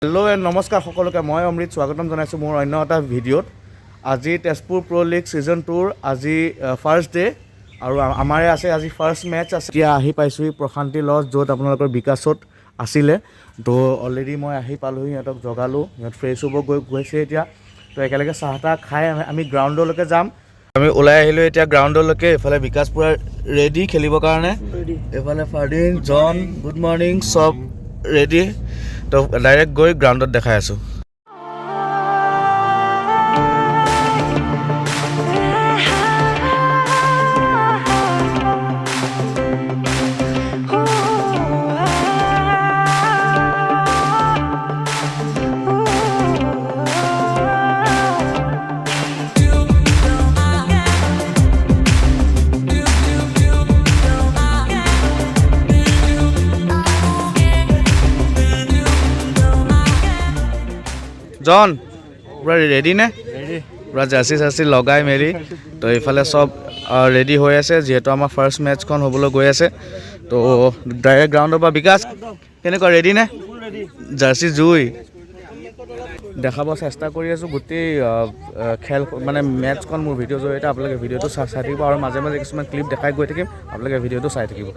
Hello' and নমস্কাৰ সকলোকে মই অমৃত স্বাগতম জনাইছোঁ মোৰ অন্য এটা ভিডিঅ'ত। আজি তেজপুৰ প্ৰ' লীগ ছিজন 2ৰ আজি ফাৰ্ষ্ট ডে আৰু আমাৰে আছে আজি ফাৰ্ষ্ট মেটচ আছে। এতিয়া আহি পাইছোঁহি প্ৰশান্তি লজ য'ত আপোনালোকৰ বিকাশত আছিলে। তো অলৰেডি মই আহি পালোঁহি, সিহঁতক জগালোঁ, সিহঁত ফ্ৰেছ হ'ব গৈছে এতিয়া। তো একেলগে চাহ তাহ খাই আমি গ্ৰাউণ্ডলৈকে যাম। আমি ওলাই আহিলোঁ এতিয়া গ্ৰাউণ্ডলৈকে। এইফালে বিকাশ পূৰা ৰেডি খেলিবৰ কাৰণে, এইফালে ফাৰ্ডিন জন গুড মৰ্ণিং চব ৰেডি। তো ডাইৰেক্ট গৈ গ্ৰাউণ্ডত দেখাই আছোঁ। জন পূৰা ৰেডি নে? পূৰা জাৰ্চি চাৰ্চি লগাই মেলি তো এইফালে চব ৰেডি হৈ আছে, যিহেতু আমাৰ ফাৰ্ষ্ট মেটচখন হ'বলৈ গৈ আছে। তো ডাইৰেক্ট গ্ৰাউণ্ডৰ পৰা বিকাশ কেনেকুৱা ৰেডি নে? জাৰ্চি জুই দেখাব চেষ্টা কৰি আছোঁ গোটেই খেল মানে মেটচখন মোৰ ভিডিঅ'ৰ জৰিয়তে আপোনালোকে ভিডিঅ'টো চাই থাকিব আৰু মাজে মাজে কিছুমান ক্লিপ দেখাই গৈ থাকিম, আপোনালোকে ভিডিঅ'টো চাই থাকিব।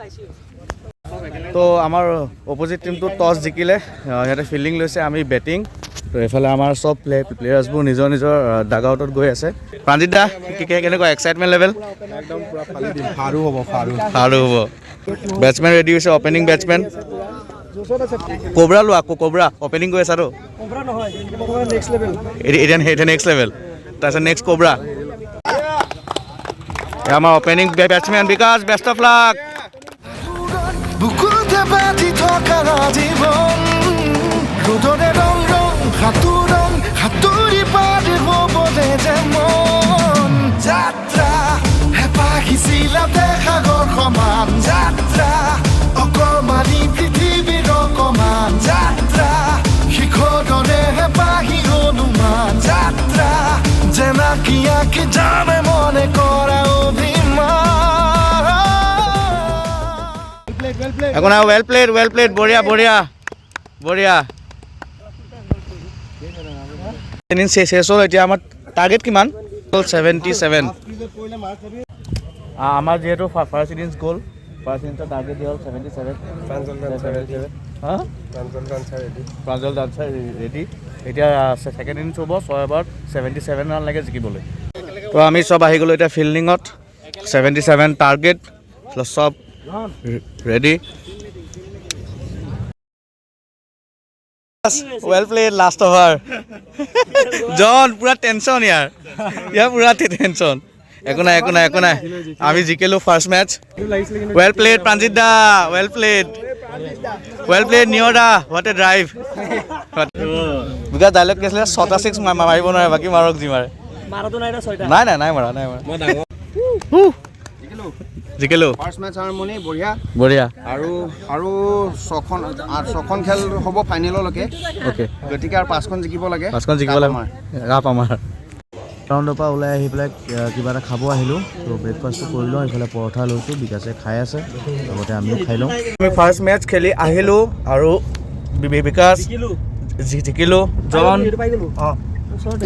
তো আমাৰ অপ'জিট টিমটো টছ জিকিলে, সিহঁতে ফিল্ডিং লৈছে, আমি বেটিং। তো এইফালে আমাৰ চব প্লেয়াৰ্ছবোৰ নিজৰ নিজৰ ডাগ আউটত গৈ আছে। প্ৰাঞ্জিত দা কেনেকুৱা এক্সাইটমেণ্ট লেভেল? একদম পুৰা ফালি দিম, ফাৰু হ'ব। বেটছমেন ৰেডি হৈছে, অপেনিং বেটছমেন কোবৰা লোৱা, আকৌ কোবৰা অপেনিং কৰি আছাতো এতিয়া নেক্সট লেভেল, তাৰপিছত নেক্সট কোবৰা। আমাৰ opening batsmen Bikash, best of luck. সাতুৰি পাৰ হ'বলে যে মন যাত্ৰা হেঁপাহিছিলা সাগৰ সমান যাত্ৰা অকমানি পৃথিৱীৰ অকমান যাত্ৰা শিখৰৰে হেঁপাহি অনুমান যাত্ৰা জেনাকি আঁকি জানে মনে কৰা অভিমান। একো নাই, ৱেল প্লেড বঢ়িয়া বঢ়িয়া বঢ়িয়া। ইনিংছ শেষ হ'ল, এতিয়া আমাৰ টাৰ্গেট কিমান? 77। আমাৰ যিহেতু ফাৰ্ষ্ট ইনিংছ গ'ল, ফাৰ্ষ্ট ইনিংছৰ টাৰ্গেট হ'ল 77। Pranjal dancer ready. এতিয়া ছেকেণ্ড ইনিংছ হ'ব, 6 অভাৰত 77 ৰান লাগে জিকিবলৈ। তো আমি চব আহি গ'লোঁ এতিয়া ফিল্ডিঙত, 77 টাৰ্গেট, চব ready. Well played, last over. জন পুৰা টেনশ্যন ইয়াৰ পুৰা টেনশ্যন। একো নাই আমি জিকিলোঁ first match. Well played Pranjit da, well played নিয় da, what a drive. Bikash dialogue কি আছিলে? 6টা 6 মাৰিব নোৱাৰে, বাকী মাৰক যি মাৰে। নাই মাৰা জিকিলোঁ। ফাৰ্ষ্ট মেটচ আৰম্ভণি বঢ়িয়া আৰু 6খন খেল হ'ব ফাইনেললৈকে। অ'কে, গতিকে আৰু 5খন জিকিব লাগে। ৰাপ আমাৰ। গ্ৰাউণ্ডৰ পৰা ওলাই আহি পেলাই কিবা এটা খাব আহিলোঁ। তো ব্ৰেকফাষ্টটো কৰি লওঁ, এইফালে পৰঠা লৈছোঁ, বিকাশে খাই আছে, লগতে আমিও খাই লওঁ। আমি ফাৰ্ষ্ট মেটচ খেলি আহিলোঁ আৰু বিকাশ জিকিলোঁ, জন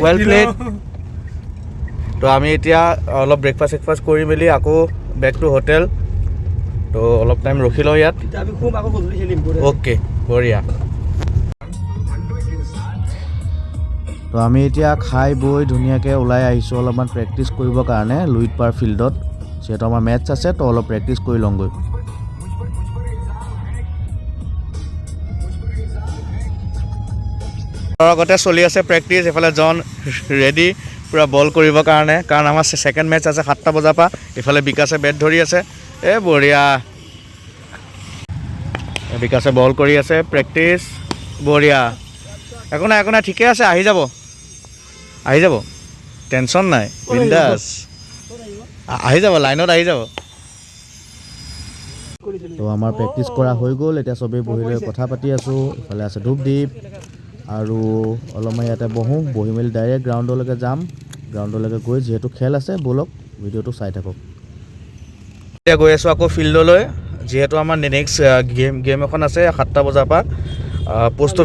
ৱেল প্লেড। তো আমি এতিয়া অলপ ব্ৰেকফাষ্ট কৰি মেলি আকৌ বেক টু হোটেল। তো অলপ টাইম ৰখি লওঁ ইয়াত। অ'কে বঢ়িয়া। তো আমি এতিয়া খাই বৈ ধুনীয়াকৈ ওলাই আহিছোঁ অলপমান প্ৰেক্টিছ কৰিবৰ কাৰণে লুইট পাৰ ফিল্ডত, যিহেতু আমাৰ মেটচ আছে। তো অলপ প্ৰেক্টিছ কৰি লওঁগৈ। আগতে চলি আছে প্ৰেক্টিছ, এইফালে জন ৰেডি পূৰা বল কৰিবৰ কাৰণে, কাৰণ আমাৰ ছেকেণ্ড মেটচ আছে 7টা বজাৰ পৰা। এইফালে বিকাশে বেট ধৰি আছে, বঢ়িয়া। বিকাশে বল কৰি আছে, প্ৰেক্টিছ বঢ়িয়া। একো নাই ঠিকে আছে, আহি যাব, টেনশ্যন নাই, বিন্দাছ আহি যাব, লাইনত আহি যাব। তো আমাৰ প্ৰেক্টিছ কৰা হৈ গ'ল, এতিয়া চবেই বহি লৈ কথা পাতি আছোঁ। ইফালে আছে ধূপদীপ আৰু অলপমান ইয়াতে বহি মেলি ডাইৰেক্ট গ্ৰাউণ্ডলৈকে যাম। গ্ৰাউণ্ডলৈকে গৈ যিহেতু খেল আছে, ব'লক ভিডিঅ'টো চাই থাকক। এতিয়া গৈ আছোঁ আকৌ ফিল্ডলৈ, যিহেতু আমাৰ নেক্সট গেম এখন আছে 7টা বজাৰ পৰা। পোষ্ট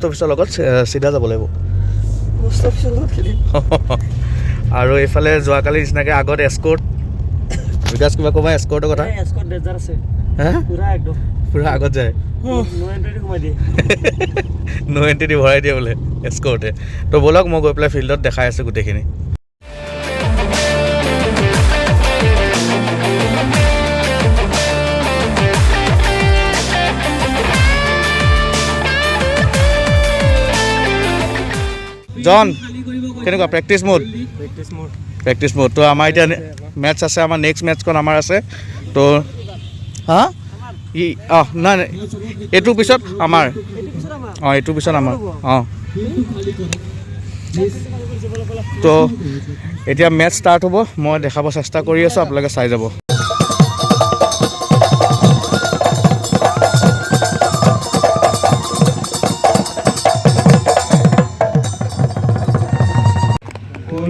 অফিচৰ লগত চিধা যাব লাগিব আৰু এইফালে যোৱাকালি নিচিনাকৈ আগত এস্কৰ্ট বিকাশ কিবা ক'বা এস্কৰ্টৰ কথা পুৰা আগত যায় নো এণ্ট্ৰি দি ভৰাই দিয়ে বোলে এস্কৰ্টে তো ব'লক মই গৈ পেলাই ফিল্ডত দেখাই আছোঁ গোটেইখিনি জন কেনেকুৱা প্ৰেক্টিছ মোড তো আমাৰ এতিয়া মেটচ আছে আমাৰ নেক্সট মেটচখন আমাৰ আছে তো হা নাই এইটোৰ পিছত আমাৰ এইটোৰ পিছত আমাৰ তো এতিয়া মেটচ ষ্টাৰ্ট হ'ব মই দেখাব চেষ্টা কৰি আছোঁ আপোনালোকে চাই যাব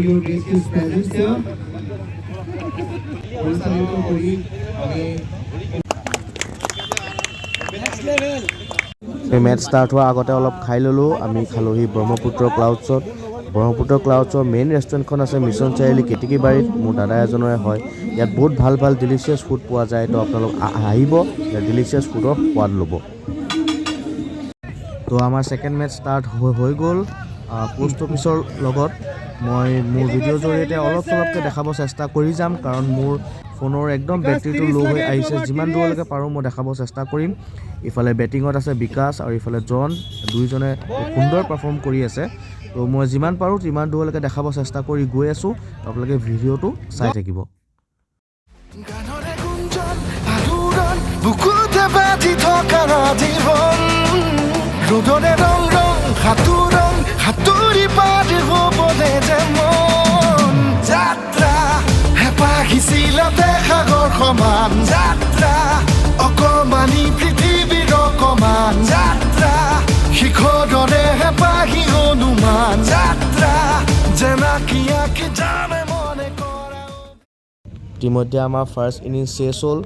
your graceful presence here. এই মেটচ ষ্টাৰ্ট হোৱাৰ আগতে অলপ খাই ল'লোঁ আমি খালোঁহি ব্ৰহ্মপুত্ৰ ক্লাউডছৰ মেইন ৰেষ্টুৰেণ্টখন আছে মিছন চাৰিআলি কেতেকীবাৰীত মোৰ দাদা এজনৰে হয় ইয়াত বহুত ভাল ডিলিচিয়াছ ফুড পোৱা যায় তো আপোনালোক আহিব ইয়াত ডিলিচিয়াছ ফুডৰ সোৱাদ ল'ব তো আমাৰ ছেকেণ্ড মেটচ ষ্টাৰ্ট হৈ গ'ল পোষ্ট অফিচৰ লগত মই মোৰ ভিডিঅ'ৰ জৰিয়তে অলপ চলপকৈ দেখাব চেষ্টা কৰি যাম কাৰণ মোৰ ফোনৰ একদম বেটাৰীটো ল' হৈ আহিছে যিমান দূৰলৈকে পাৰোঁ মই দেখাব চেষ্টা কৰিম ইফালে বেটিঙত আছে বিকাশ আৰু ইফালে জন দুইজনে সুন্দৰ পাৰফৰ্ম কৰি আছে তো মই যিমান পাৰোঁ সিমান দূৰলৈকে দেখাব চেষ্টা কৰি গৈ আছোঁ আপোনালোকে ভিডিঅ'টো চাই থাকিব গানৰে গুঞ্জন আলোড়ন বুকুতে বাজি থকা জীৱন ৰ'দৰে ৰং সাতুৰি পাৰ হ'বলে যে মন যাত্ৰা হেঁপাহিছিল সাগৰ সমান যাত্ৰা অকমানি পৃথিৱীৰ অকমান যাত্ৰা শিখৰৰে হেঁপাহি অনুমান যাত্ৰা জেনাকি আঁকি জানে মনে কৰা ইতিমধ্যে আমাৰ ফাৰ্ষ্ট ইনিংছ চেছ হ'ল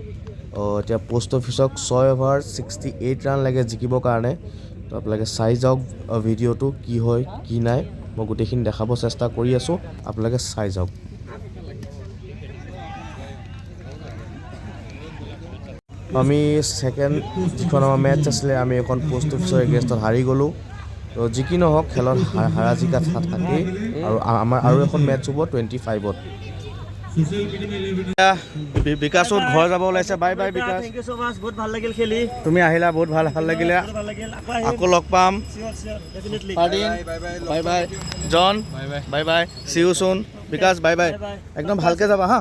এতিয়া পোষ্ট অফিচক 6 অভাৰ 68 ৰান লাগে জিকিবৰ কাৰণে তো আপোনালোকে চাই যাওক ভিডিঅ'টো কি হয় কি নাই মই গোটেইখিনি দেখাব চেষ্টা কৰি আছোঁ আপোনালোকে চাই যাওক আমি ছেকেণ্ড যিখন আমাৰ মেটচ আছিলে আমি এখন পোষ্ট অফিচৰ এগেইনষ্টত হাৰি গ'লোঁ তো যি কি নহওক খেলত হাৰা জিকা থাকেই আৰু আমাৰ আৰু এখন মেটচ হ'ব 25ত বিকাশত ঘৰ যাব ওলাইছে বাই বাই বিকাশ থ্যাংক ইউ সো মাচ বহুত ভাল লাগিল খেলি তুমি আহিলা বহুত ভাল লাগিলে আকৌ লগ পাম ডেফিনেটলি বাই বাই জন bye bye see you soon Bikash bye bye একদম ভালকৈ যাবা হা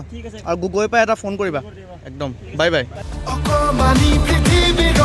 আৰু গৈ পাই এটা ফোন কৰিবা একদম বাই বাই অকমানি পৃথিৱীৰ